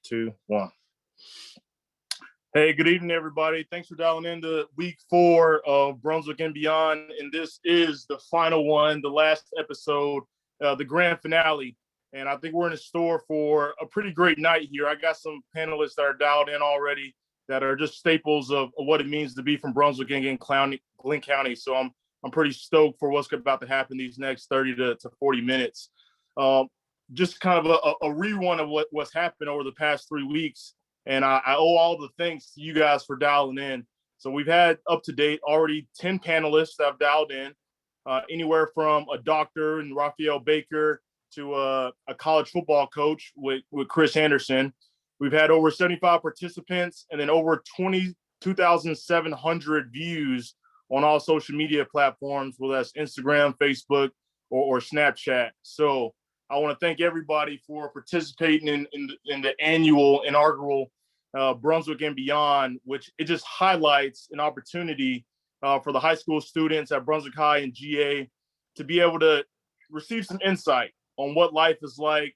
2, 1. Hey, good evening, everybody. Thanks for dialing in to week 4 of Brunswick and Beyond. And this is the final one, the last episode, the grand finale. And I think we're in the store for a pretty great night here. I got some panelists that are dialed in already that are just staples of what it means to be from Brunswick and Glenn County. So I'm pretty stoked for what's about to happen these next 30 to 40 minutes. Just kind of a rerun of what's happened over the past 3 weeks. And I owe all the thanks to you guys for dialing in. So we've had up to date already 10 panelists that have dialed in, anywhere from a doctor and Raphael Baker to a college football coach with Chris Anderson. We've had over 75 participants and then over 22,700 views on all social media platforms, whether that's Instagram, Facebook, or Snapchat. So I want to thank everybody for participating in the inaugural Brunswick and Beyond, which it just highlights an opportunity for the high school students at Brunswick High and GA to be able to receive some insight on what life is like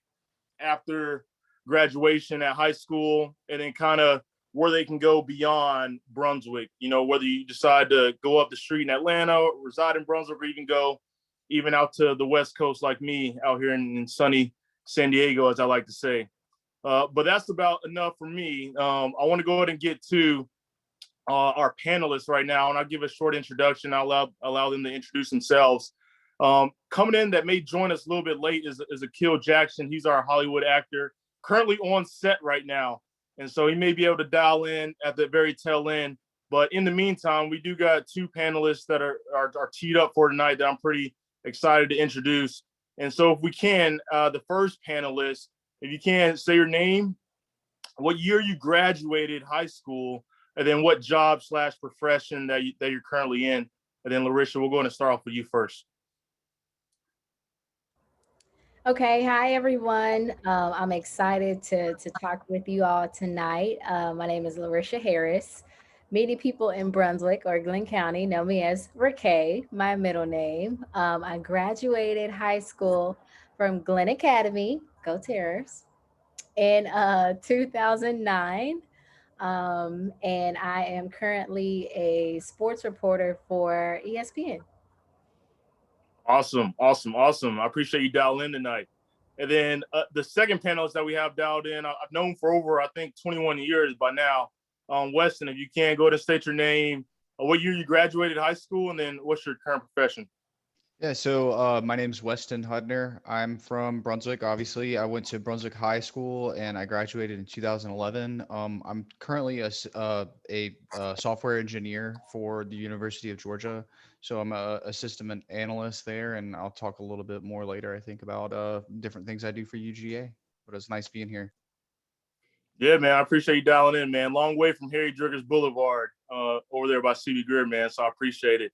after graduation at high school, and then kind of where they can go beyond Brunswick. You know, whether you decide to go up the street in Atlanta, reside in Brunswick, or even out to the West Coast like me out here in sunny San Diego, as I like to say. But that's about enough for me. I want to go ahead and get to our panelists right now, and I'll give a short introduction. I'll allow them to introduce themselves. Coming in that may join us a little bit late is Akil Jackson. He's our Hollywood actor, currently on set right now. And so he may be able to dial in at the very tail end. But in the meantime, we do got 2 panelists that are teed up for tonight that I'm pretty excited to introduce. And so if we can, the first panelist, if you can, say your name, what year you graduated high school, and then what job/profession that you're currently in. And then Larisha, we'll go ahead and start off with you first. Okay, hi everyone. I'm excited to talk with you all tonight. My name is Larisha Harris. Many people in Brunswick or Glenn County know me as Raquel, my middle name. I graduated high school from Glenn Academy, go Terrors, in 2009. And I am currently a sports reporter for ESPN. Awesome. I appreciate you dialing in tonight. And then the second panelist that we have dialed in, I've known for over, I think, 21 years by now. Weston, if you can, go ahead and state your name, what year you graduated high school, and then what's your current profession? Yeah, so my name's Weston Hudner. I'm from Brunswick, obviously. I went to Brunswick High School and I graduated in 2011. I'm currently a software engineer for the University of Georgia. So I'm a system analyst there, and I'll talk a little bit more later, I think, about different things I do for UGA. But it's nice being here. Yeah, man, I appreciate you dialing in, man. Long way from Harry Driggers Boulevard over there by CB Greer, man. So I appreciate it.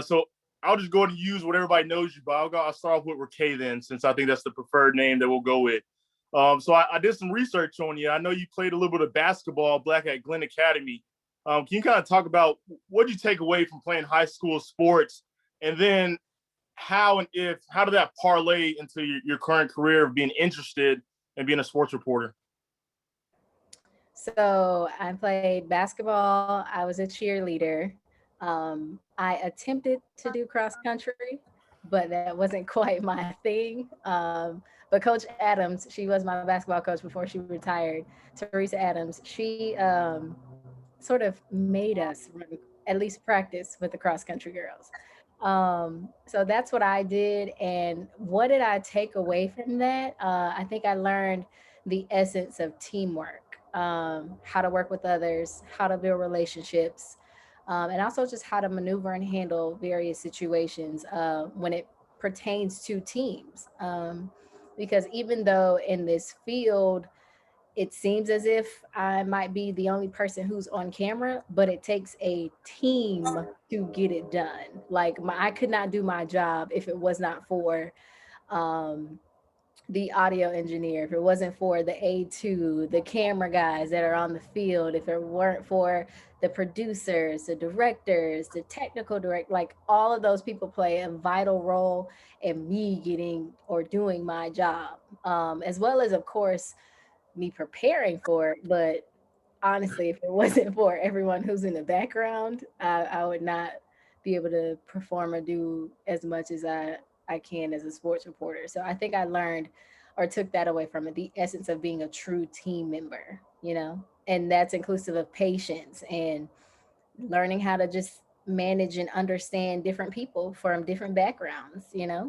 So I'll just go ahead and use what everybody knows you by. I'll start off with Raquel then, since I think that's the preferred name that we'll go with. So I did some research on you. I know you played a little bit of basketball back at Glenn Academy. Can you kind of talk about what did you take away from playing high school sports, and then how did that parlay into your current career of being interested in being a sports reporter? So I played basketball. I was a cheerleader. I attempted to do cross country, but that wasn't quite my thing. But Coach Adams, she was my basketball coach before she retired. Teresa Adams, she sort of made us run, at least practice with the cross country girls. So that's what I did. And what did I take away from that? I think I learned the essence of teamwork, how to work with others, how to build relationships, and also just how to maneuver and handle various situations when it pertains to teams. Because even though in this field, it seems as if I might be the only person who's on camera, but it takes a team to get it done. Like I could not do my job if it was not for um, the audio engineer, if it wasn't for the A2, the camera guys that are on the field, if it weren't for the producers, the directors, the technical direct, like all of those people play a vital role in me getting or doing my job, as well as, of course, me preparing for it. But honestly, if it wasn't for everyone who's in the background, I would not be able to perform or do as much as I can as a sports reporter. So I think I learned or took that away from it, the essence of being a true team member, and that's inclusive of patience and learning how to just manage and understand different people from different backgrounds. Yeah,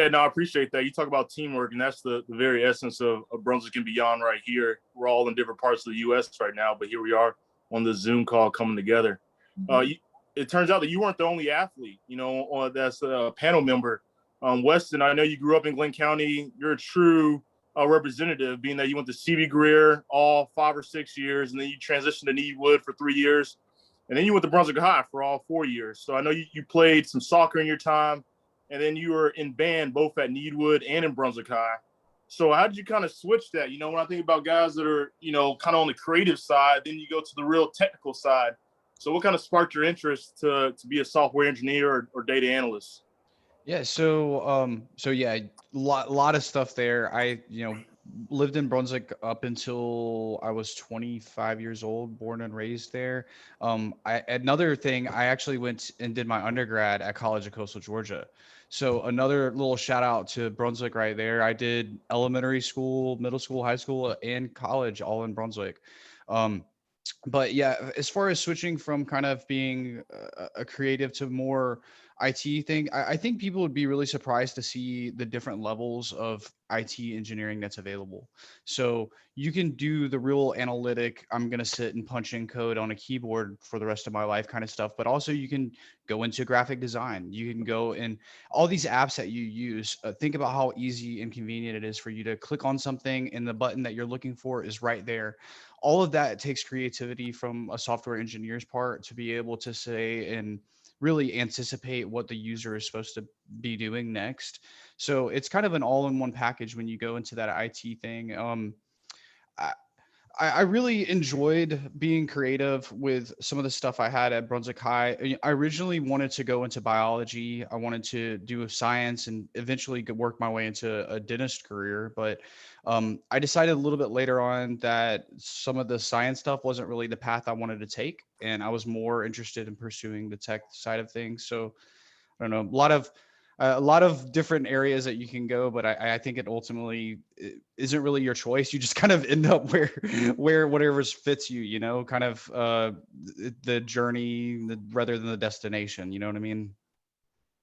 no, I appreciate that. You talk about teamwork, and that's the very essence of Brunswick and Beyond right here. We're all in different parts of the U.S. right now, but here we are on the Zoom call coming together. It turns out that you weren't the only athlete, that's a panel member. Weston, I know you grew up in Glenn County. You're a true representative, being that you went to C.B. Greer all 5 or 6 years, and then you transitioned to Needwood for 3 years, and then you went to Brunswick High for all 4 years. So I know you played some soccer in your time, and then you were in band both at Needwood and in Brunswick High. So how did you kind of switch that? When I think about guys that are, kind of on the creative side, then you go to the real technical side. So what kind of sparked your interest to be a software engineer or data analyst? Yeah, so yeah, lot of stuff there. I, lived in Brunswick up until I was 25 years old, born and raised there. Another thing, I actually went and did my undergrad at College of Coastal Georgia. So another little shout out to Brunswick right there. I did elementary school, middle school, high school, and college all in Brunswick. But yeah, as far as switching from kind of being a creative to more IT thing, I think people would be really surprised to see the different levels of IT engineering that's available. So you can do the real analytic, I'm going to sit and punch in code on a keyboard for the rest of my life kind of stuff, but also you can go into graphic design. You can go in all these apps that you use. Think about how easy and convenient it is for you to click on something and the button that you're looking for is right there. All of that takes creativity from a software engineer's part to be able to say and really anticipate what the user is supposed to be doing next. So it's kind of an all-in-one package when you go into that IT thing. I really enjoyed being creative with some of the stuff I had at Brunswick High. I originally wanted to go into biology. I wanted to do science and eventually work my way into a dentist career. But I decided a little bit later on that some of the science stuff wasn't really the path I wanted to take. And I was more interested in pursuing the tech side of things. So I don't know, a lot of different areas that you can go, but I think it ultimately isn't really your choice. You just kind of end up where whatever fits you, kind of the journey rather than the destination. You know what I mean?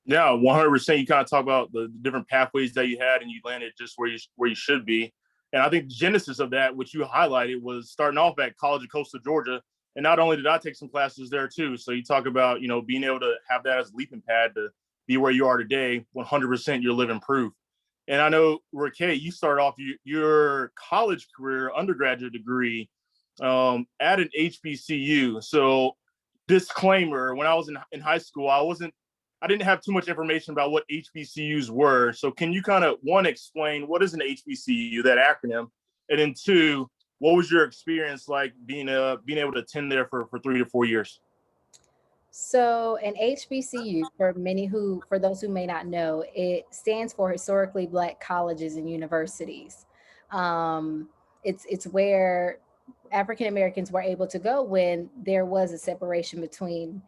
Yeah, 100%. You kind of talk about the different pathways that you had, and you landed just where you should be. And I think the genesis of that, which you highlighted, was starting off at College of Coastal Georgia. And not only did I take some classes there too, so you talk about being able to have that as a leaping pad to be where you are today. 100% you're living proof. And I know, Raquel, you started off your college career, undergraduate degree, at an HBCU. So disclaimer: when I was in high school, I didn't have too much information about what HBCUs were. So can you kind of, one, explain what is an HBCU, that acronym, and then two, what was your experience like being able to attend there for 3 to 4 years? So an HBCU, for those who may not know, it stands for Historically Black Colleges and Universities. It's where African Americans were able to go when there was a separation between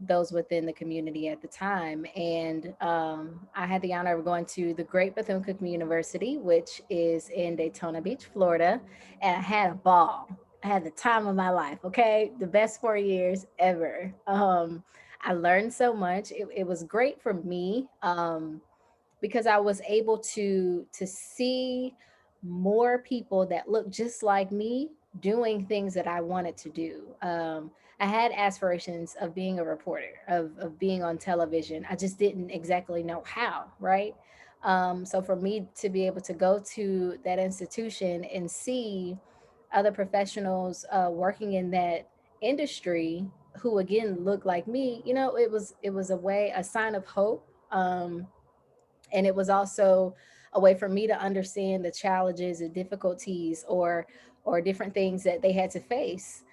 those within the community at the time. And I had the honor of going to the Great Bethune-Cookman University, which is in Daytona Beach, Florida, and I had a ball. I had the time of my life. Okay, the best 4 years ever. I learned so much. It was great for me because I was able to see more people that look just like me doing things that I wanted to do. I had aspirations of being a reporter, of being on television. I just didn't exactly know how, right? So for me to be able to go to that institution and see other professionals working in that industry who again look like me, it was a sign of hope. And it was also a way for me to understand the challenges and difficulties or different things that they had to face,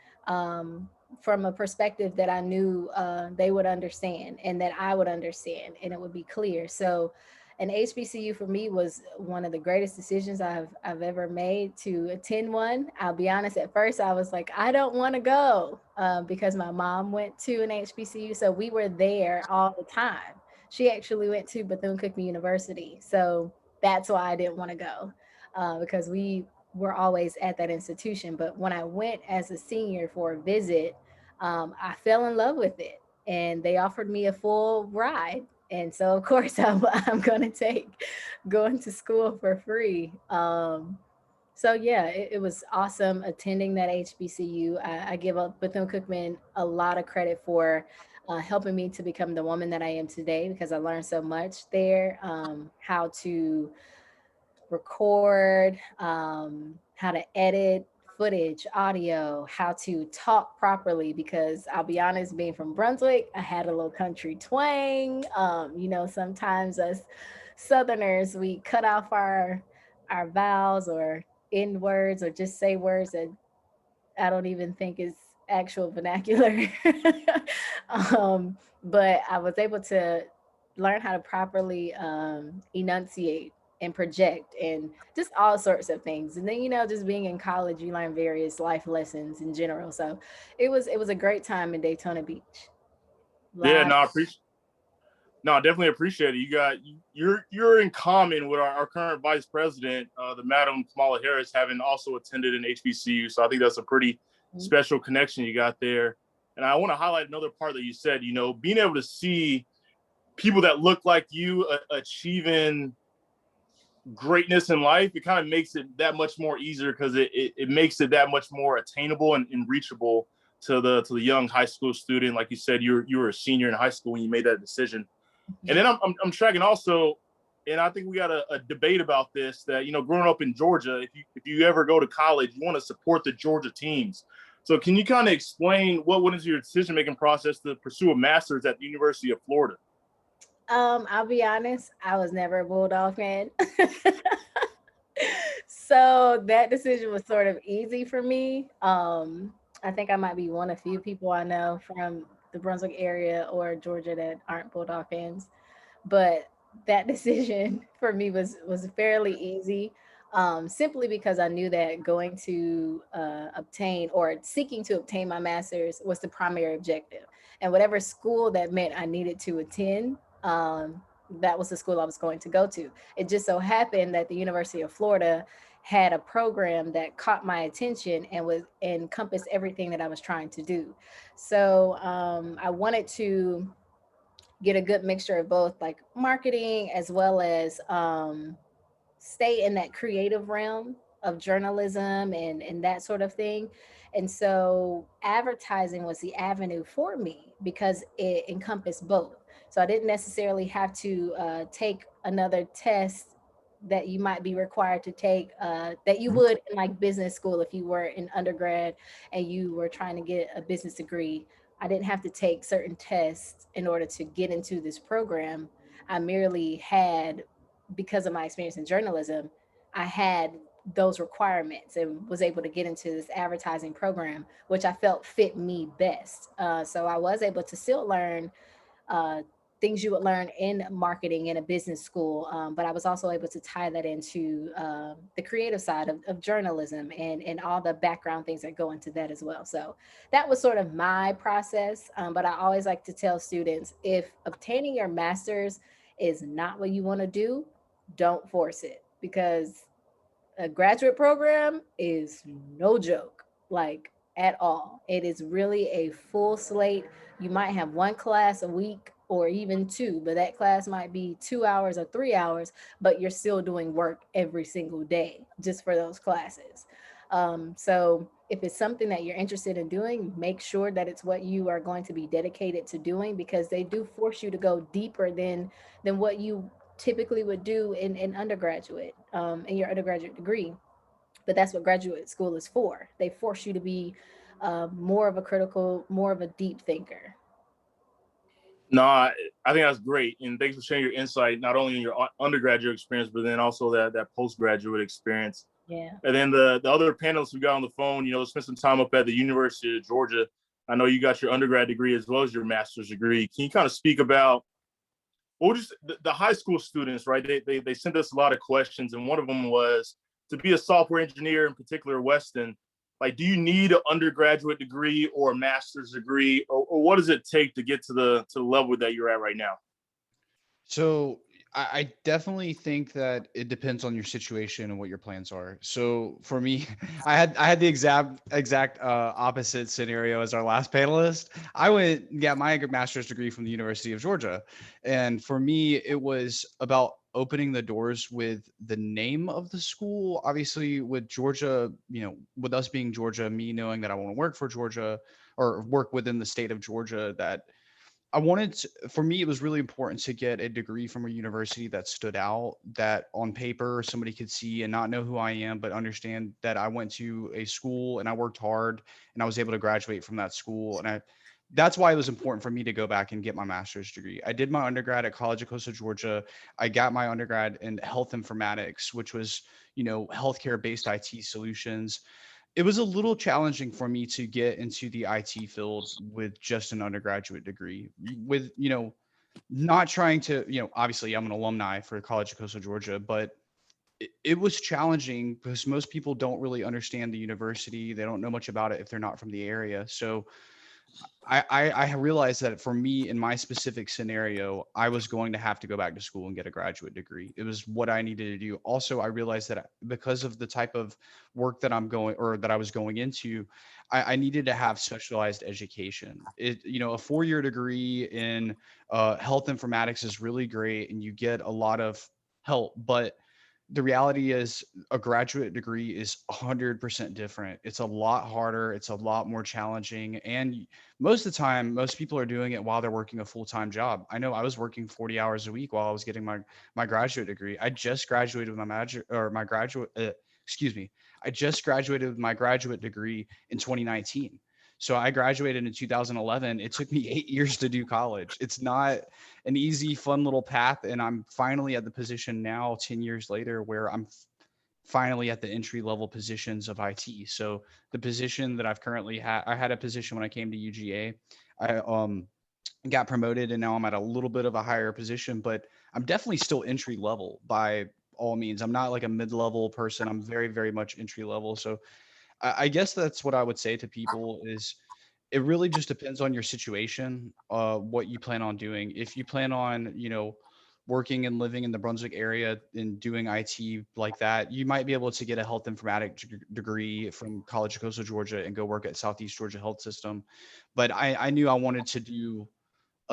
from a perspective that I knew they would understand and that I would understand and it would be clear. So And HBCU for me was one of the greatest decisions I've ever made to attend one. I'll be honest, at first I was like, I don't want to go because my mom went to an HBCU. So we were there all the time. She actually went to Bethune-Cookman University. So that's why I didn't want to go because we were always at that institution. But when I went as a senior for a visit, I fell in love with it and they offered me a full ride. And so, of course, I'm going to take going to school for free. So, yeah, it was awesome attending that HBCU. I give up Bethune-Cookman a lot of credit for helping me to become the woman that I am today because I learned so much there, how to record, how to edit footage, audio, how to talk properly. Because I'll be honest, being from Brunswick, I had a little country twang. Sometimes us Southerners, we cut off our vowels or end words or just say words that I don't even think is actual vernacular. But I was able to learn how to properly enunciate and project and just all sorts of things. And then, just being in college, you learn various life lessons in general. So it was a great time in Daytona Beach. Yeah, no, I definitely appreciate it. You're in common with our current vice president, the Madam Kamala Harris, having also attended an HBCU. So I think that's a pretty special connection you got there. And I want to highlight another part that you said, being able to see people that look like you achieving greatness in life, it kind of makes it that much more easier because it makes it that much more attainable and reachable to the young high school student. Like you said, you were a senior in high school when you made that decision. And then I'm tracking also, and I think we got a debate about this, that, growing up in Georgia, if you ever go to college, you want to support the Georgia teams. So can you kind of explain what went into your decision-making process to pursue a master's at the University of Florida? I'll be honest, I was never a Bulldog fan. So that decision was sort of easy for me. I think I might be one of few people I know from the Brunswick area or Georgia that aren't Bulldog fans. But that decision for me was fairly easy, simply because I knew that going to obtain or seeking to obtain my master's was the primary objective. And whatever school that meant I needed to attend, that was the school I was going to go to. It just so happened that the University of Florida had a program that caught my attention and was encompassed everything that I was trying to do. So I wanted to get a good mixture of both, like marketing as well as stay in that creative realm of journalism and that sort of thing. And so advertising was the avenue for me because it encompassed both. So I didn't necessarily have to take another test that you might be required to take that you would in like business school if you were in undergrad and you were trying to get a business degree. I didn't have to take certain tests in order to get into this program. I merely had, because of my experience in journalism, I had those requirements and was able to get into this advertising program, which I felt fit me best. So I was able to still learn things you would learn in marketing in a business school. But I was also able to tie that into the creative side of journalism and all the background things that go into that as well. So that was sort of my process. But I always like to tell students, if obtaining your master's is not what you want to do, don't force it, because a graduate program is no joke, like at all. It is really a full slate. You might have one class a week or even two, but that class might be 2 hours or 3 hours, but you're still doing work every single day just for those classes. So if it's something that you're interested in doing, make sure that it's what you are going to be dedicated to doing, because they do force you to go deeper than what you typically would do in undergraduate, in your undergraduate degree. But that's what graduate school is for. They force you to be more of a critical, more of a deep thinker. No, I think that's great. And thanks for sharing your insight, not only in your undergraduate experience, but then also that postgraduate experience. Yeah. And then the other panelists we got on the phone, spent some time up at the University of Georgia. I know you got your undergrad degree as well as your master's degree. Can you kind of speak about Well, just the high school students, right? They sent us a lot of questions, and one of them was to be a software engineer, in particular, Weston. Like, do you need an undergraduate degree or a master's degree, or what does it take to get to the level that you're at right now? So I definitely think that it depends on your situation and what your plans are. So for me, I had the exact opposite scenario as our last panelist. I went and got my master's degree from the University of Georgia, and for me, it was about opening the doors with the name of the school. Obviously, with Georgia, with us being Georgia, me knowing that I want to work for Georgia or work within the state of Georgia, that for me, it was really important to get a degree from a university that stood out, that on paper somebody could see and not know who I am, but understand that I went to a school and I worked hard and I was able to graduate from that school. And that's why it was important for me to go back and get my master's degree. I did my undergrad at College of Coastal Georgia. I got my undergrad in health informatics, which was, healthcare based IT solutions. It was a little challenging for me to get into the IT field with just an undergraduate degree, with, not trying to, obviously I'm an alumni for College of Coastal Georgia, but it was challenging because most people don't really understand the university. They don't know much about it if they're not from the area. So I realized that for me, in my specific scenario, I was going to have to go back to school and get a graduate degree. It was what I needed to do. Also, I realized that because of the type of work that I was going into, I needed to have specialized education. A 4-year degree in health informatics is really great, and you get a lot of help, but the reality is a graduate degree is 100% different. It's a lot harder. It's a lot more challenging. And most of the time, most people are doing it while they're working a full-time job. I know I was working 40 hours a week while I was getting my graduate degree. I just graduated with I just graduated with my graduate degree in 2019. So I graduated in 2011. It took me 8 years to do college. It's not an easy, fun little path. And I'm finally at the position now, 10 years later, where I'm finally at the entry level positions of IT. So the position that I've currently I had a position when I came to UGA. I got promoted and now I'm at a little bit of a higher position, but I'm definitely still entry level by all means. I'm not like a mid-level person. I'm very, very much entry level. So I guess that's what I would say to people is it really just depends on your situation, what you plan on doing. If you plan on, working and living in the Brunswick area and doing IT like that, you might be able to get a health informatics degree from College of Coastal Georgia and go work at Southeast Georgia Health System. But I knew I wanted to do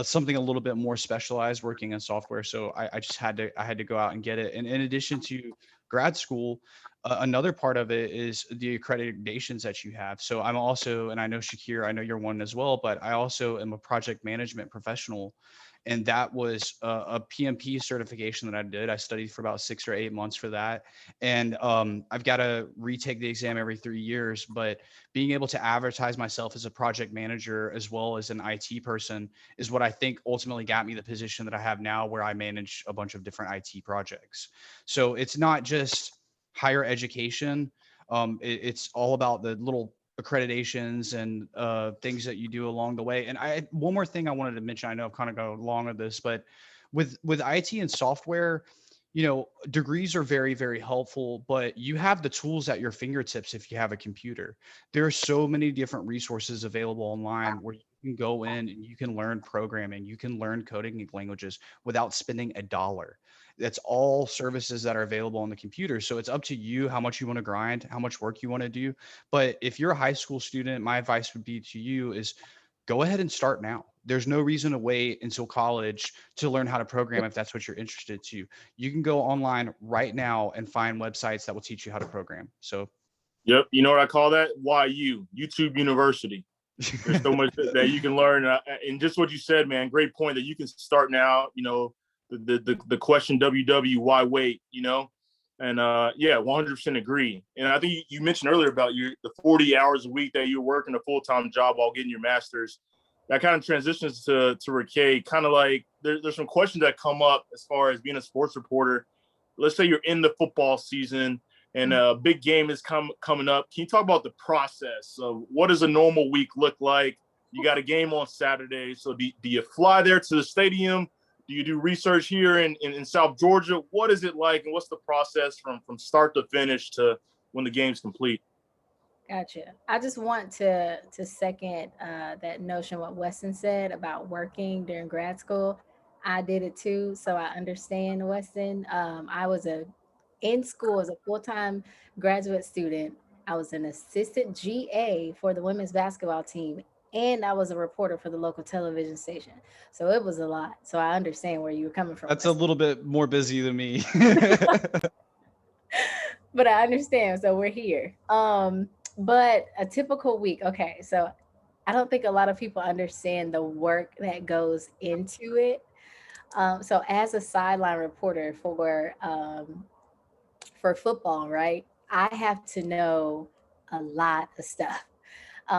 something a little bit more specialized working in software. So I just had to go out and get it. And in addition to grad school, another part of it is the accreditations that you have. So I'm also, and I know Shakir, I know you're one as well, but I also am a project management professional. And that was a PMP certification that I did. I studied for about 6 or 8 months for that. And I've got to retake the exam every 3 years, but being able to advertise myself as a project manager as well as an IT person is what I think ultimately got me the position that I have now, where I manage a bunch of different IT projects. So it's not just higher education. It's all about the little accreditations and things that you do along the way. And one more thing I wanted to mention, I know I've kind of gone along with this, but with IT and software, degrees are very, very helpful, but you have the tools at your fingertips if you have a computer. There are so many different resources available online where you can go in and you can learn programming, you can learn coding languages without spending a dollar. That's all services that are available on the computer. So it's up to you how much you want to grind, how much work you want to do. But if you're a high school student, my advice would be to you is go ahead and start now. There's no reason to wait until college to learn how to program if that's what you're interested to. You can go online right now and find websites that will teach you how to program. So, yep, you know what I call that? YouTube University. There's so much that you can learn, and just what you said, man. Great point that you can start now. The question WW why wait? And yeah, 100% agree. And I think you mentioned earlier about the 40 hours a week that you're working a full-time job while getting your master's. That kind of transitions to Rakay. Kind of like there's some questions that come up as far as being a sports reporter. Let's say you're in the football season and a big game is coming up. Can you talk about the process of what does a normal week look like? You got a game on Saturday. So do you fly there to the stadium? Do you do research here in South Georgia? What is it like, and what's the process from start to finish to when the game's complete? Gotcha. I just want to second that notion what Weston said about working during grad school. I did it too, so I understand, Weston. I was in school as a full-time graduate student. I was an assistant GA for the women's basketball team, and I was a reporter for the local television station. So it was a lot. So I understand where you were coming from, That's a Weston. little bit more busy than me. But I understand. So we're here. But a typical week. Okay, so I don't think a lot of people understand the work that goes into it. So as a sideline reporter for football, right? I have to know a lot of stuff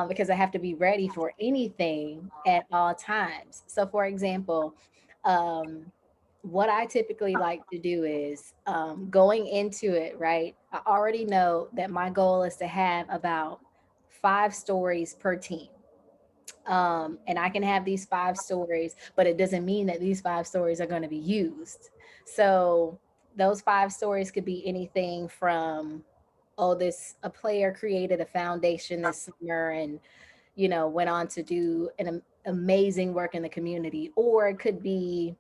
because I have to be ready for anything at all times. So, for example, um, what I typically like to do is going into it, right? I already know that my goal is to have about 5 stories per team. And I can have these 5 stories, but it doesn't mean that these 5 stories are going to be used. So those 5 stories could be anything from, oh, this a player created a foundation this summer and went on to do amazing work in the community, or it could be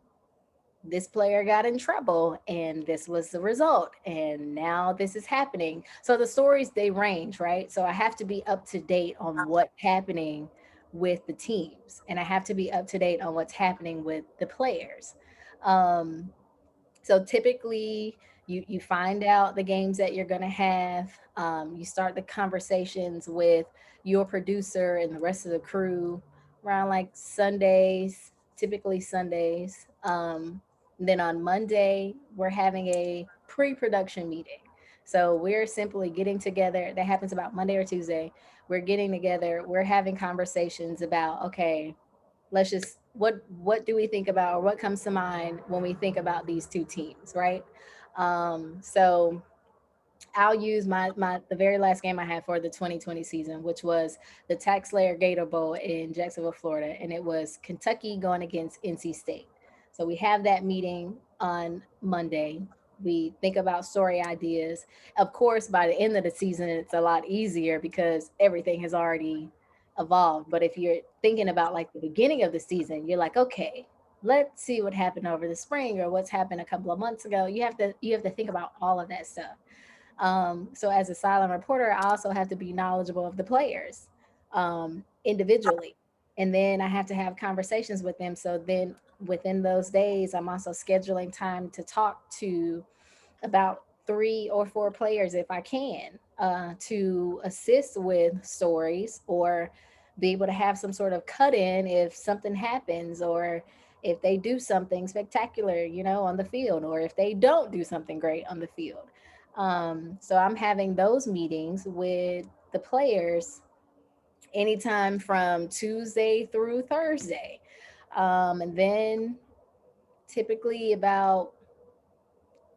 this player got in trouble and this was the result and now this is happening. So the stories, they range, right? So I have to be up to date on what's happening with the teams, and I have to be up to date on what's happening with the players. um, so typically you find out the games that you're going to have. You start the conversations with your producer and the rest of the crew around like Sundays, typically Sundays. Then on Monday, we're having a pre-production meeting. So we're simply getting together. That happens about Monday or Tuesday. We're getting together. We're having conversations about, okay, let's just what do we think about, or what comes to mind when we think about these two teams, right? So I'll use my the very last game I had for the 2020 season, which was the Tax Slayer Gator Bowl in Jacksonville, Florida, and it was Kentucky going against NC State. So we have that meeting on Monday. We think about story ideas. Of course, by the end of the season, it's a lot easier because everything has already evolved. But if you're thinking about like the beginning of the season, you're like, okay, let's see what happened over the spring or what's happened a couple of months ago. You have to think about all of that stuff. So as a silent reporter, I also have to be knowledgeable of the players individually. And then I have to have conversations with them. So then within those days, I'm also scheduling time to talk to about 3 or 4 players if I can, to assist with stories or be able to have some sort of cut in if something happens, or if they do something spectacular, on the field, or if they don't do something great on the field. So I'm having those meetings with the players anytime from Tuesday through Thursday. And then typically about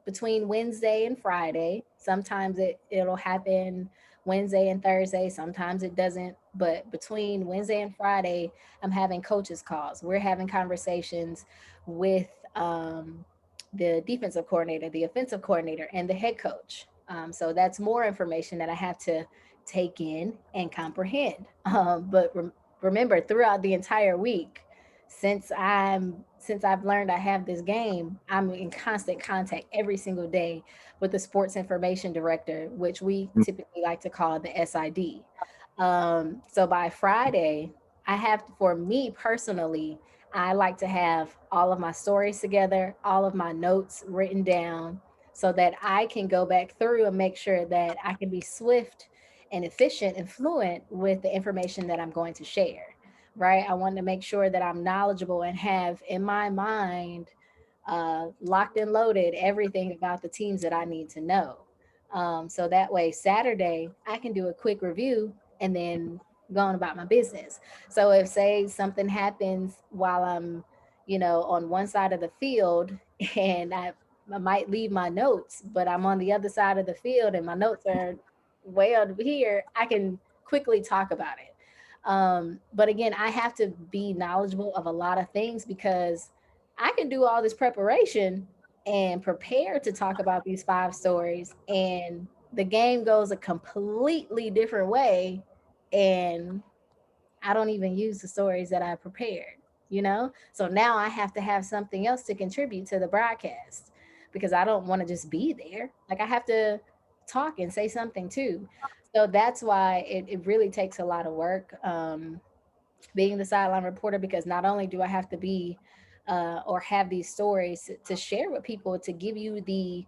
between Wednesday and Friday. Sometimes it'll happen Wednesday and Thursday. Sometimes it doesn't. But between Wednesday and Friday, I'm having coaches calls. We're having conversations with the defensive coordinator, the offensive coordinator, and the head coach. So that's more information that I have to take in and comprehend. But remember, throughout the entire week, since I've learned I have this game, I'm in constant contact every single day with the sports information director, which we typically like to call the SID. So by Friday, for me personally, I like to have all of my stories together, all of my notes written down so that I can go back through and make sure that I can be swift and efficient and fluent with the information that I'm going to share. Right. I want to make sure that I'm knowledgeable and have in my mind locked and loaded everything about the teams that I need to know. So that way, Saturday, I can do a quick review and then go on about my business. So if, say, something happens while I'm, on one side of the field and I might leave my notes, but I'm on the other side of the field and my notes are way over here, I can quickly talk about it. But again, I have to be knowledgeable of a lot of things because I can do all this preparation and prepare to talk about these 5 stories, and the game goes a completely different way, and I don't even use the stories that I prepared, you know? So now I have to have something else to contribute to the broadcast because I don't want to just be there. Like, I have to talk and say something too. So that's why it really takes a lot of work, being the sideline reporter, because not only do I have to be or have these stories to share with people, to give you the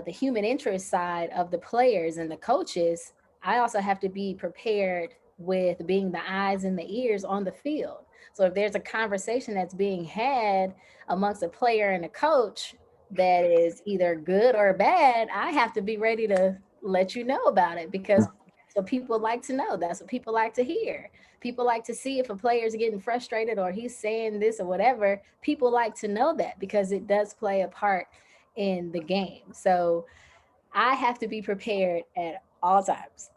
human interest side of the players and the coaches, I also have to be prepared with being the eyes and the ears on the field. So if there's a conversation that's being had amongst a player and a coach that is either good or bad, I have to be ready to let you know about it, because that's what people like to know. That's what people like to hear. People like to see if a player is getting frustrated or he's saying this or whatever. People like to know that because it does play a part in the game. So I have to be prepared at all times.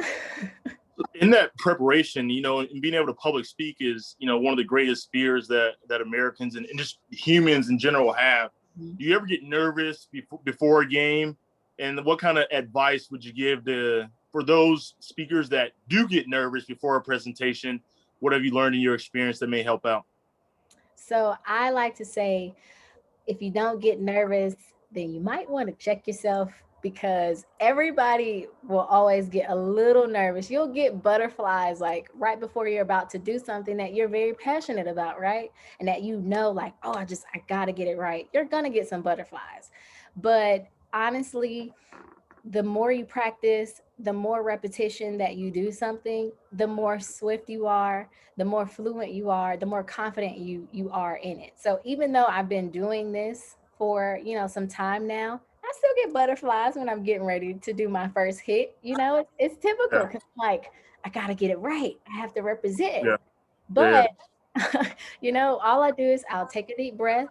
In that preparation, and being able to public speak is, one of the greatest fears that Americans and just humans in general have. Do you ever get nervous before a game? And what kind of advice would you give for those speakers that do get nervous before a presentation? What have you learned in your experience that may help out? So I like to say, if you don't get nervous, then you might want to check yourself, because everybody will always get a little nervous. You'll get butterflies like right before you're about to do something that you're very passionate about, right? And that like, oh, I got to get it right. You're going to get some butterflies. But honestly, the more you practice, the more repetition that you do something, the more swift you are, the more fluent you are, the more confident you are in it. So even though I've been doing this for, some time now, I still get butterflies when I'm getting ready to do my first hit. It's typical, because like, I got to get it right. I have to represent. Yeah. But all I do is I'll take a deep breath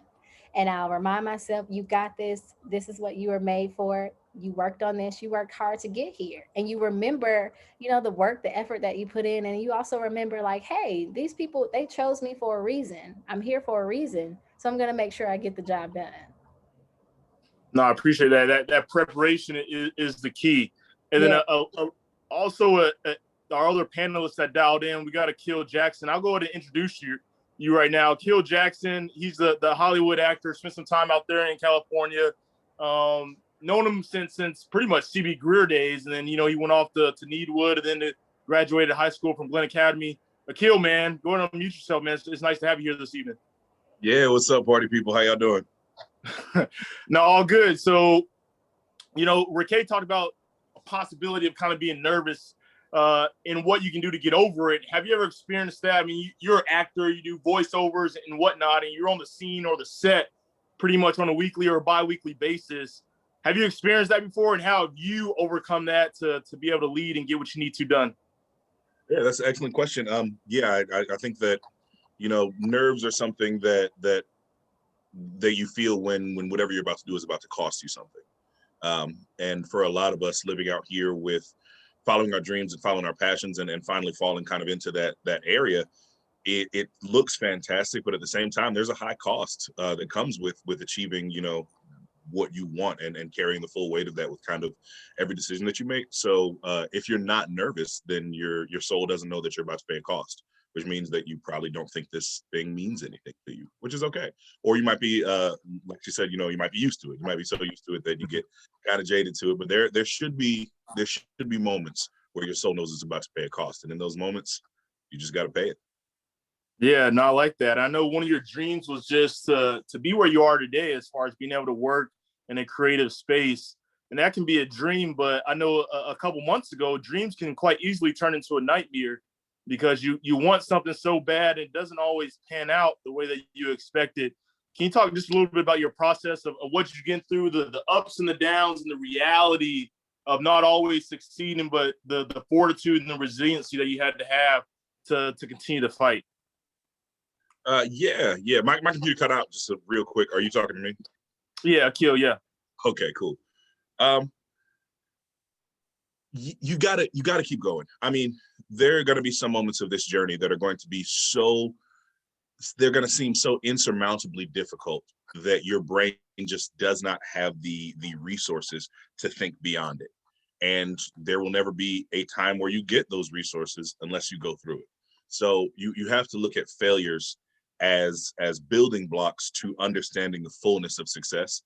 and I'll remind myself, you got this. This is what you were made for. You worked on this. You worked hard to get here. And you remember, the work, the effort that you put in. And you also remember, like, hey, these people, they chose me for a reason. I'm here for a reason. So I'm going to make sure I get the job done. No, I appreciate that. That preparation is the key. And then also our other panelists that dialed in, we got Akil Jackson. I'll go ahead and introduce you right now. Akil Jackson, he's the Hollywood actor, spent some time out there in California. Known him since pretty much CB Greer days. And then, he went off to Needwood and then graduated high school from Glenn Academy. Akil, man, go ahead and unmute yourself, man. It's nice to have you here this evening. Yeah, what's up, party people? How y'all doing? No, all good. So, Raquel talked about a possibility of kind of being nervous and what you can do to get over it. Have you ever experienced that? I mean, you're an actor, you do voiceovers and whatnot, and you're on the scene or the set pretty much on a weekly or bi-weekly basis. Have you experienced that before, and how have you overcome that to be able to lead and get what you need to done? Yeah, that's an excellent question. Yeah, I think that, nerves are something that you feel when whatever you're about to do is about to cost you something. And for a lot of us living out here with following our dreams and following our passions and finally falling kind of into that area, it looks fantastic, but at the same time, there's a high cost that comes with achieving, what you want and carrying the full weight of that with kind of every decision that you make. So if you're not nervous, then your soul doesn't know that you're about to pay a cost, which means that you probably don't think this thing means anything to you, which is okay. Or you might be, like you said, you might be used to it. You might be so used to it that you get kind of jaded to it. But there should be moments where your soul knows it's about to pay a cost, and in those moments, you just got to pay it. Yeah, no, I like that. I know one of your dreams was just to be where you are today, as far as being able to work in a creative space. And that can be a dream, but I know a couple months ago, dreams can quite easily turn into a nightmare, because you want something so bad, it doesn't always pan out the way that you expected. Can you talk just a little bit about your process of what you get through, the ups and the downs, and the reality of not always succeeding, but the fortitude and the resiliency that you had to have to continue to fight? Yeah. My computer cut out just real quick. Are you talking to me? Yeah, Akil, yeah. Okay, cool. You gotta keep going. I mean, there are gonna be some moments of this journey that are going to be so they're going to seem so insurmountably difficult that your brain just does not have the resources to think beyond it. And there will never be a time where you get those resources unless you go through it. So you have to look at failures as building blocks to understanding the fullness of success.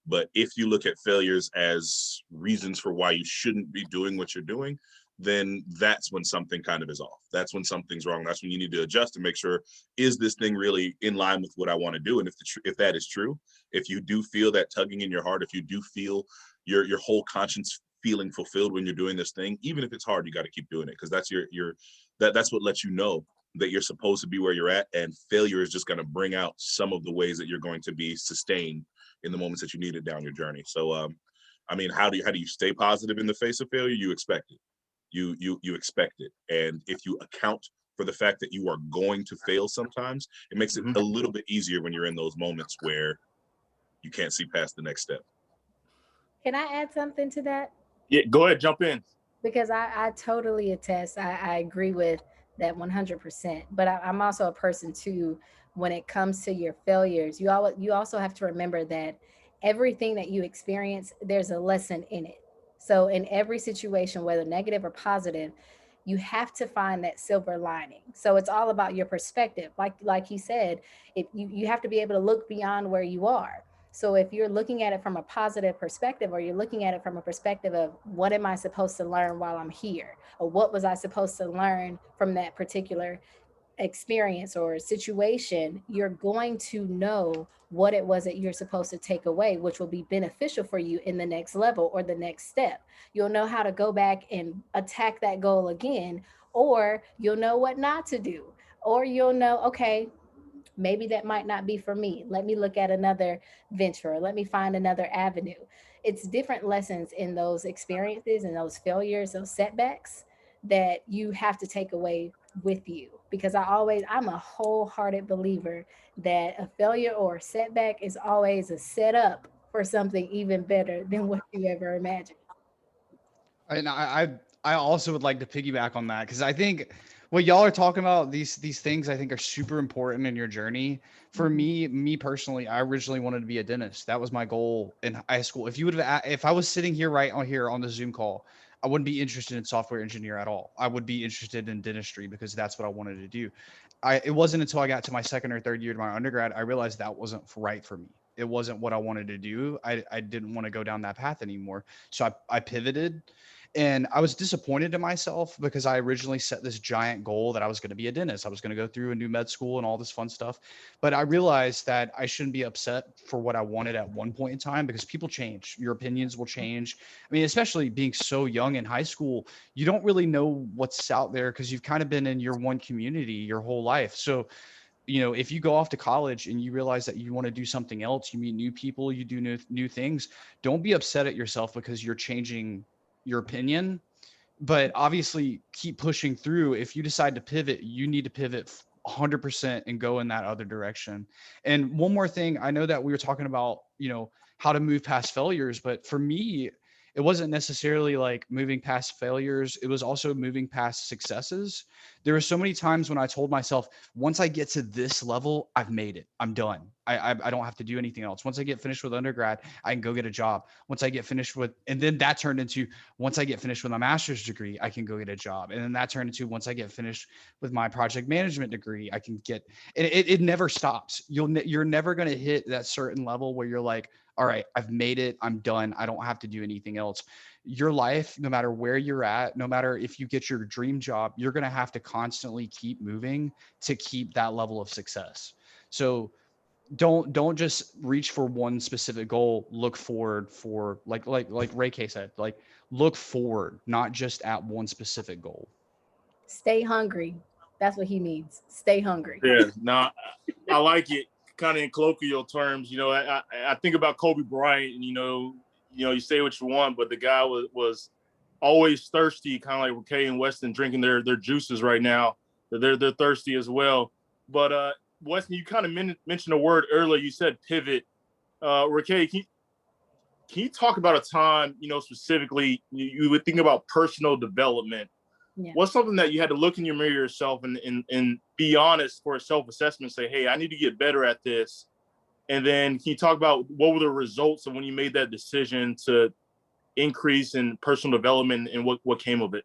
But if you look at failures as reasons for why you shouldn't be doing what you're doing, then that's when something kind of is off. That's when something's wrong. That's when you need to adjust and make sure, is this thing really in line with what I want to do? And if that is true, if you do feel that tugging in your heart, if you do feel your whole conscience feeling fulfilled when you're doing this thing, even if it's hard, you got to keep doing it, because that's that's what lets you know that you're supposed to be where you're at, and failure is just going to bring out some of the ways that you're going to be sustained in the moments that you need it down your journey. So I mean, how do you stay positive in the face of failure? You expect it. You expect it. And if you account for the fact that you are going to fail sometimes, it makes it a little bit easier when you're in those moments where you can't see past the next step. Can I add something to that? Yeah, go ahead, jump in. Because I totally attest. I agree with that 100%. But I'm also a person too, when it comes to your failures, you also have to remember that everything that you experience, there's a lesson in it. So in every situation, whether negative or positive, you have to find that silver lining. So it's all about your perspective. Like he said, if you have to be able to look beyond where you are. So if you're looking at it from a positive perspective, or you're looking at it from a perspective of what am I supposed to learn while I'm here? Or what was I supposed to learn from that particular experience or situation, you're going to know what it was that you're supposed to take away, which will be beneficial for you in the next level or the next step. You'll know how to go back and attack that goal again, or you'll know what not to do, or you'll know, okay, maybe that might not be for me. Let me look at another venture. Let me find another avenue. It's different lessons in those experiences and those failures, those setbacks that you have to take away with you. Because I'm a wholehearted believer that a failure or a setback is always a setup for something even better than what you ever imagined. And I also would like to piggyback on that, because I think what y'all are talking about, these things, I think are super important in your journey. For me personally, I originally wanted to be a dentist. That was my goal in high school. If I was sitting here right on here on the Zoom call, I wouldn't be interested in software engineer at all. I would be interested in dentistry because that's what I wanted to do. It wasn't until I got to my second or third year of my undergrad, I realized that wasn't right for me. It wasn't what I wanted to do. I didn't want to go down that path anymore. So I pivoted. And I was disappointed in myself because I originally set this giant goal that I was going to be a dentist. I was going to go through a new med school and all this fun stuff. But I realized that I shouldn't be upset for what I wanted at one point in time, because people change. Your opinions will change. I mean, especially being so young in high school, you don't really know what's out there because you've kind of been in your one community your whole life. So, if you go off to college and you realize that you want to do something else, you meet new people, you do new things, don't be upset at yourself because you're changing your opinion, but obviously keep pushing through. If you decide to pivot, you need to pivot 100% and go in that other direction. And one more thing, I know that we were talking about, how to move past failures, but for me, it wasn't necessarily like moving past failures. It was also moving past successes. There were so many times when I told myself, once I get to this level, I've made it. I'm done. I don't have to do anything else. Once I get finished with undergrad, I can go get a job. Once I get finished with, and then that turned into, once I get finished with my master's degree, I can go get a job. And then that turned into, once I get finished with my project management degree, I can get, and it never stops. You're never going to hit that certain level where you're like, all right, I've made it. I'm done. I don't have to do anything else. Your life, no matter where you're at, no matter if you get your dream job, you're going to have to constantly keep moving to keep that level of success. So don't just reach for one specific goal. Look forward for like Ray K said, like look forward, not just at one specific goal. Stay hungry. That's what he means. Stay hungry. Yeah, now I like it. Kind of in colloquial terms, I think about Kobe Bryant, and you say what you want, but the guy was always thirsty, kind of like Kay and Weston drinking their juices right now. They're thirsty as well. But Weston, you kind of mentioned a word earlier. You said pivot. Kay, can you talk about a time, specifically you would think about personal development Yeah. what's something that you had to look in your mirror yourself and be honest for a self-assessment, say, hey, I need to get better at this. And then can you talk about what were the results of when you made that decision to increase in personal development and what came of it?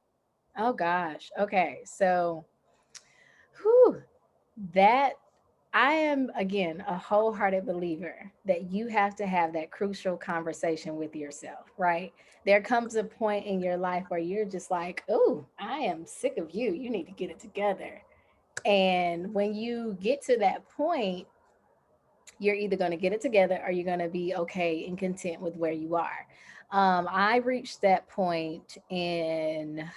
Oh gosh. Okay. So, whew, that I am again a wholehearted believer that you have to have that crucial conversation with yourself, right? There comes a point in your life where you're just like, oh, I am sick of you. You need to get it together. And when you get to that point, you're either going to get it together or you're going to be okay and content with where you are. I reached that point in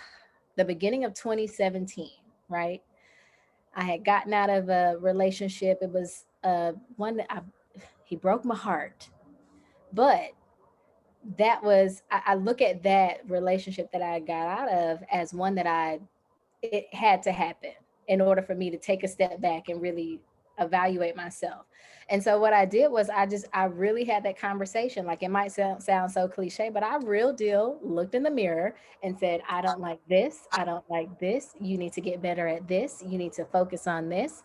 the beginning of 2017, right? I had gotten out of a relationship. It was one that he broke my heart, but that was, I look at that relationship that I got out of as one that it had to happen in order for me to take a step back and really evaluate myself. And so what I did was I really had that conversation. Like, it might sound so cliche, but I real deal looked in the mirror and said, I don't like this. I don't like this. You need to get better at this. You need to focus on this.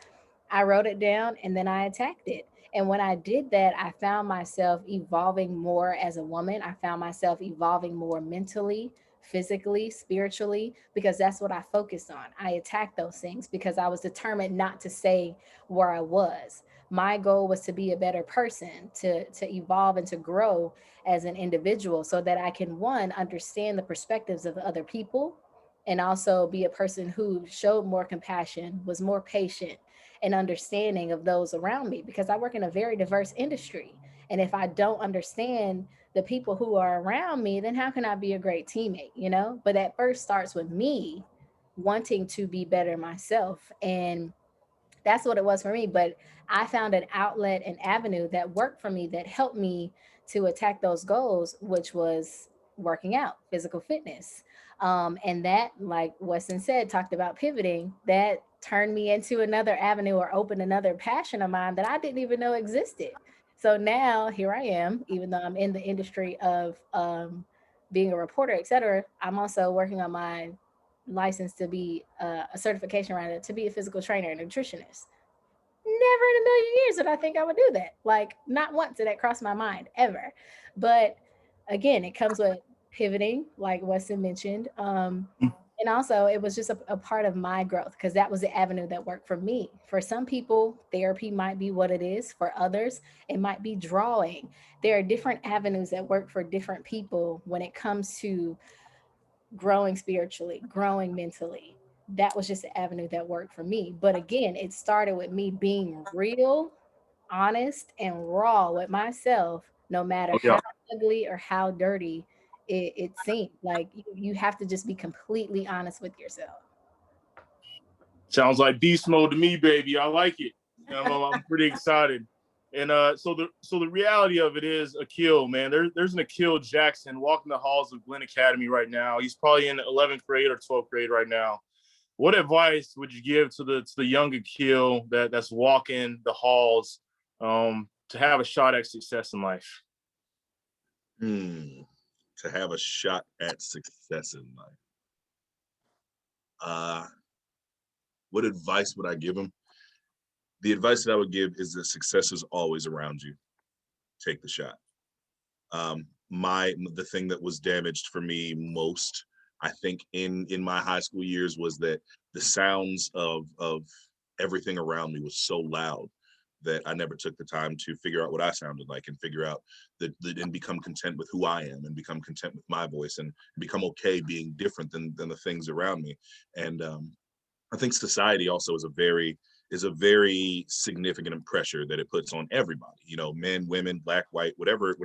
I wrote it down and then I attacked it. And when I did that, I found myself evolving more as a woman. I found myself evolving more mentally, physically, spiritually, because that's what I focused on. I attacked those things because I was determined not to stay where I was. My goal was to be a better person, to evolve and to grow as an individual so that I can, one, understand the perspectives of other people, and also be a person who showed more compassion, was more patient and understanding of those around me, because I work in a very diverse industry. And if I don't understand the people who are around me, then how can I be a great teammate, you know? But that first starts with me wanting to be better myself. And that's what it was for me. But I found an outlet, an avenue that worked for me, that helped me to attack those goals, which was working out, physical fitness. And that, like Weston said, talked about pivoting, that turned me into another avenue or opened another passion of mine that I didn't even know existed. So now here I am, even though I'm in the industry of being a reporter, et cetera, I'm also working on my license to be a certification around it, to be a physical trainer and nutritionist. Never in a million years did I think I would do that. Like, not once did that cross my mind ever. But again, it comes with pivoting, like Weston mentioned. And also, it was just a part of my growth, because that was the avenue that worked for me. For some people, therapy might be what it is. For others, it might be drawing. There are different avenues that work for different people when it comes to growing spiritually, growing mentally. That was just the avenue that worked for me. But again, it started with me being real, honest, and raw with myself, no matter Oh, yeah. how ugly or how dirty it seemed. Like, you have to just be completely honest with yourself. Sounds like beast mode to me, baby. I like it. I'm pretty excited. And so the reality of it is, Akil, man, there's an Akil Jackson walking the halls of Glenn Academy right now. He's probably in 11th grade or 12th grade right now. What advice would you give to the young Akil that's walking the halls to have a shot at success in life? To have a shot at success in life. What advice would I give him? The advice that I would give is that success is always around you. Take the shot. The thing that was damaged for me most, I think, in my high school years, was that the sounds of everything around me was so loud that I never took the time to figure out what I sounded like, and figure out and become content with who I am, and become content with my voice, and become okay being different than the things around me. And I think society also is a very significant pressure that it puts on everybody, you know, men, women, black, white, whatever,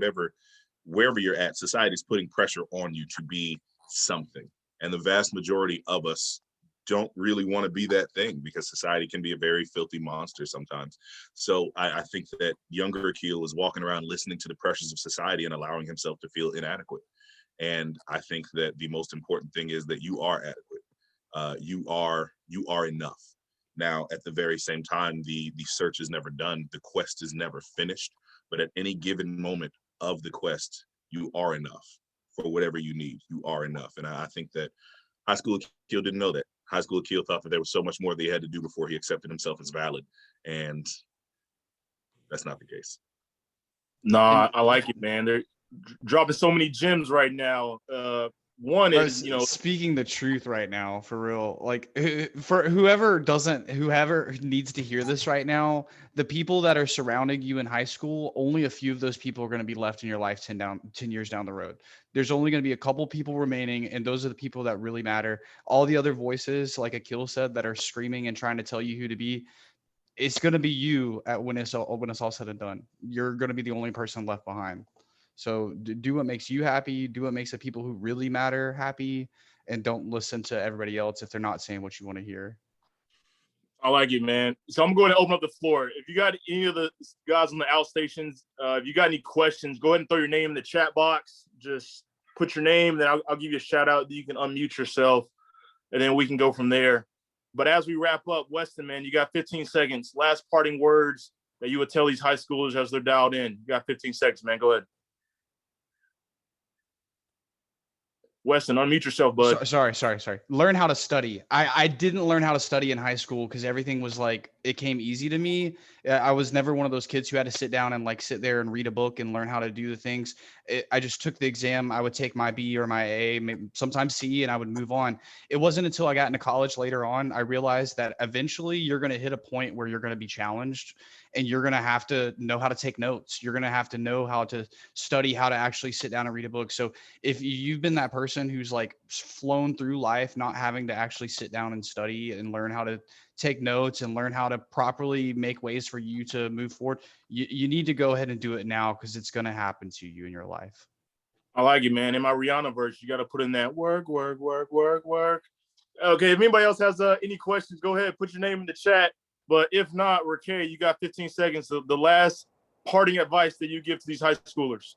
wherever you're at, society's putting pressure on you to be something. And the vast majority of us don't really want to be that thing, because society can be a very filthy monster sometimes. So I think that younger Akil is walking around listening to the pressures of society and allowing himself to feel inadequate. And I think that the most important thing is that you are adequate. You are enough. Now, at the very same time, the search is never done. The quest is never finished. But at any given moment of the quest, you are enough for whatever you need. You are enough. And I think that High school Akil didn't know that. High school Akil thought that there was so much more that he had to do before he accepted himself as valid. And that's not the case. Nah, I like it, man. They're dropping so many gems right now. One is, speaking the truth right now, for real. Like, for whoever needs to hear this right now, the people that are surrounding you in high school, only a few of those people are going to be left in your life 10 years down the road. There's only going to be a couple people remaining, and those are the people that really matter. All the other voices, like Akil said, that are screaming and trying to tell you who to be, it's going to be you when it's all said and done. You're going to be the only person left behind. So do what makes you happy, do what makes the people who really matter happy, and don't listen to everybody else if they're not saying what you want to hear. I like it, man. So I'm going to open up the floor. If you got any of the guys on the outstations, if you got any questions, go ahead and throw your name in the chat box. Just put your name, then I'll give you a shout out. You can unmute yourself, and then we can go from there. But as we wrap up, Weston, man, you got 15 seconds. Last parting words that you would tell these high schoolers as they're dialed in. You got 15 seconds, man. Go ahead. Weston, unmute yourself, bud. Sorry. Learn how to study. I didn't learn how to study in high school because everything was like, it came easy to me. I was never one of those kids who had to sit down and like sit there and read a book and learn how to do the things. I just took the exam. I would take my B or my A, maybe sometimes C, and I would move on. It wasn't until I got into college later on, I realized that eventually you're going to hit a point where you're going to be challenged, and you're going to have to know how to take notes. You're going to have to know how to study, how to actually sit down and read a book. So if you've been that person who's like flown through life, not having to actually sit down and study and learn how to take notes and learn how to properly make ways for you to move forward, you need to go ahead and do it now, because it's going to happen to you in your life. I like it, man. In my Rihanna verse, you got to put in that work. Okay, if anybody else has any questions, go ahead, put your name in the chat. But if not, Raquel, you got 15 seconds. The last parting advice that you give to these high schoolers.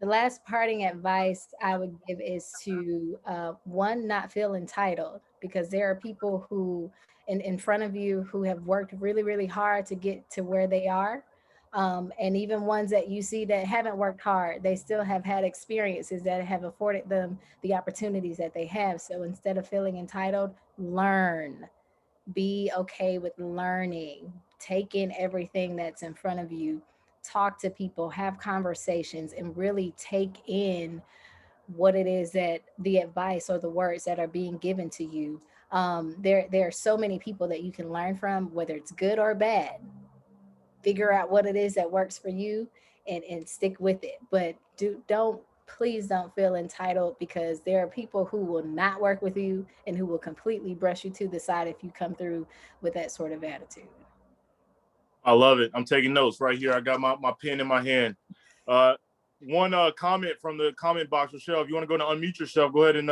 The last parting advice I would give is to, one, not feel entitled, because there are people who in front of you who have worked really, really hard to get to where they are. And even ones that you see that haven't worked hard, they still have had experiences that have afforded them the opportunities that they have. So instead of feeling entitled, learn. Be okay with learning. Take in everything that's in front of you. Talk to people, have conversations, and really take in what it is that the advice or the words that are being given to you. There are so many people that you can learn from, whether it's good or bad. Figure out what it is that works for you and stick with it. But please don't feel entitled, because there are people who will not work with you and who will completely brush you to the side if you come through with that sort of attitude. I love it. I'm taking notes right here. I got my pen in my hand. One comment from the comment box, Rochelle. If you want to go to unmute yourself, go ahead and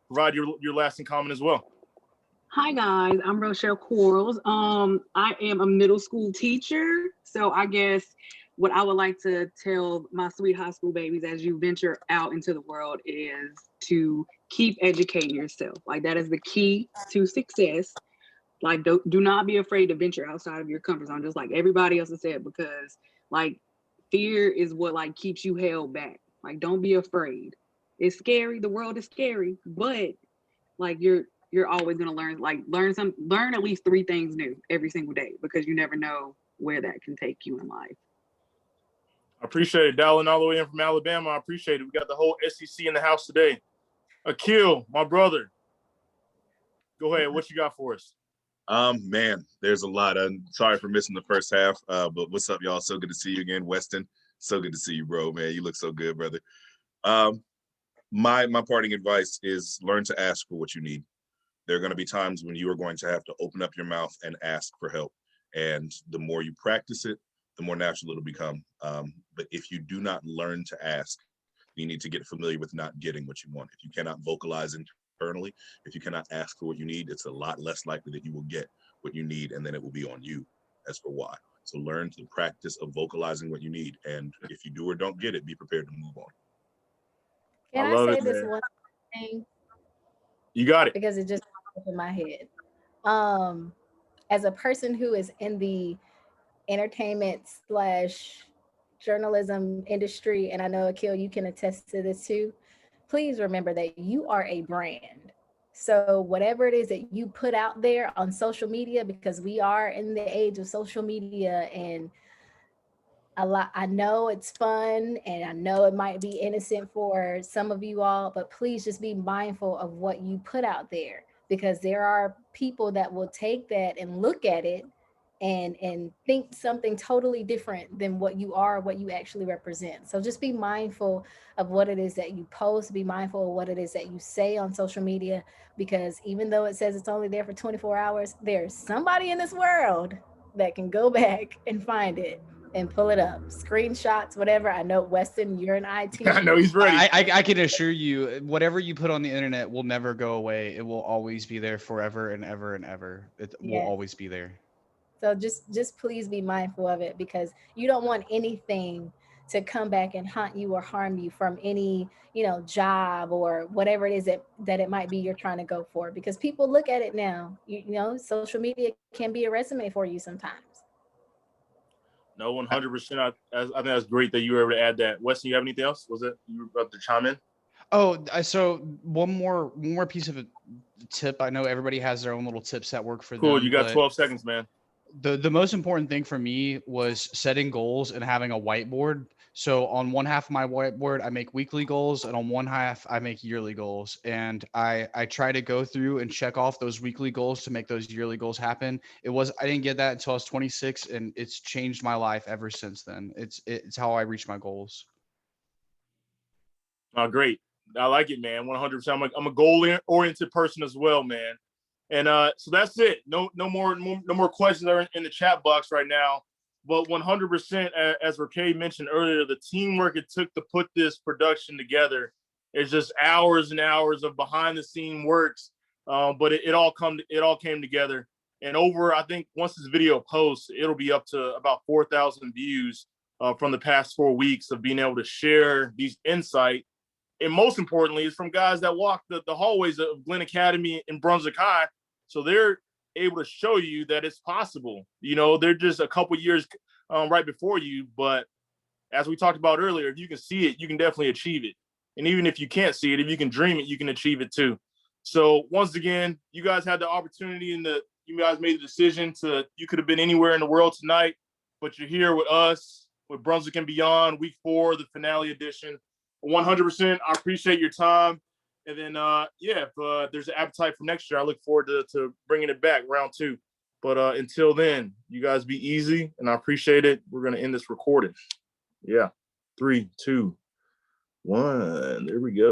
provide your lasting comment as well. Hi guys, I'm Rochelle Quarles. I am a middle school teacher. So I guess what I would like to tell my sweet high school babies as you venture out into the world is to keep educating yourself. Like, that is the key to success. Like, do not be afraid to venture outside of your comfort zone, just like everybody else has said, because like fear is what like keeps you held back. Like, don't be afraid. It's scary. The world is scary, but like you're always going to learn at least 3 things new every single day, because you never know where that can take you in life. I appreciate it. Dialing all the way in from Alabama. I appreciate it. We got the whole SEC in the house today. Akil, my brother, go ahead. What you got for us? Man, there's a lot. I'm sorry for missing the first half, but what's up, y'all? So good to see you again, Weston. So good to see you, bro, man. You look so good, brother. My parting advice is learn to ask for what you need. There are going to be times when you are going to have to open up your mouth and ask for help. And the more you practice it, the more natural it'll become. But if you do not learn to ask, you need to get familiar with not getting what you want. If you cannot vocalize internally, if you cannot ask for what you need, it's a lot less likely that you will get what you need, and then it will be on you as for why. So learn the practice of vocalizing what you need. And if you do or don't get it, be prepared to move on. Can I say this one thing? You got it. Because it just popped in my head. As a person who is in the entertainment / journalism industry, and I know, Akil, you can attest to this too, please remember that you are a brand. So whatever it is that you put out there on social media, because we are in the age of social media, and I know it's fun and I know it might be innocent for some of you all, but please just be mindful of what you put out there, because there are people that will take that and look at it and think something totally different than what you are, what you actually represent. So just be mindful of what it is that you post, be mindful of what it is that you say on social media, because even though it says it's only there for 24 hours, there's somebody in this world that can go back and find it and pull it up, screenshots, whatever. I know, Weston, you're in IT. I know he's ready. I can assure you, whatever you put on the internet will never go away. It will always be there forever and ever and ever. It will Yes. always be there. So just please be mindful of it, because you don't want anything to come back and haunt you or harm you from any, job or whatever it is that it might be you're trying to go for, because people look at it now. You know, social media can be a resume for you sometimes. No, 100%. I think that's great that you were able to add that. Weston, you have anything else? Was it you were about to chime in? Oh, so one more piece of a tip. I know everybody has their own little tips that work for Cool. them. You got but 12 seconds, man. The most important thing for me was setting goals and having a whiteboard. So on one half of my whiteboard, I make weekly goals, and on one half, I make yearly goals. And I try to go through and check off those weekly goals to make those yearly goals happen. I didn't get that until I was 26, and it's changed my life ever since then. It's how I reach my goals. Oh, great. I like it, man. 100%. I'm a goal-oriented person as well, man. And so that's it. No more questions are in the chat box right now. But 100%, as Raquel mentioned earlier, the teamwork it took to put this production together is just hours and hours of behind-the-scene works. But it all came together. And I think once this video posts, it'll be up to about 4,000 views from the past 4 weeks of being able to share these insights. And most importantly, it's from guys that walk the hallways of Glenn Academy and Brunswick High. So they're able to show you that it's possible. They're just a couple years right before you. But as we talked about earlier, if you can see it, you can definitely achieve it. And even if you can't see it, if you can dream it, you can achieve it too. So once again, you guys had the opportunity you guys made the decision you could have been anywhere in the world tonight, but you're here with us, with Brunswick and Beyond, week 4, the finale edition. 100%. I appreciate your time. And then, if there's an appetite for next year, I look forward to bringing it back, round 2. But until then, you guys be easy, and I appreciate it. We're going to end this recording. Yeah. 3, 2, 1. There we go.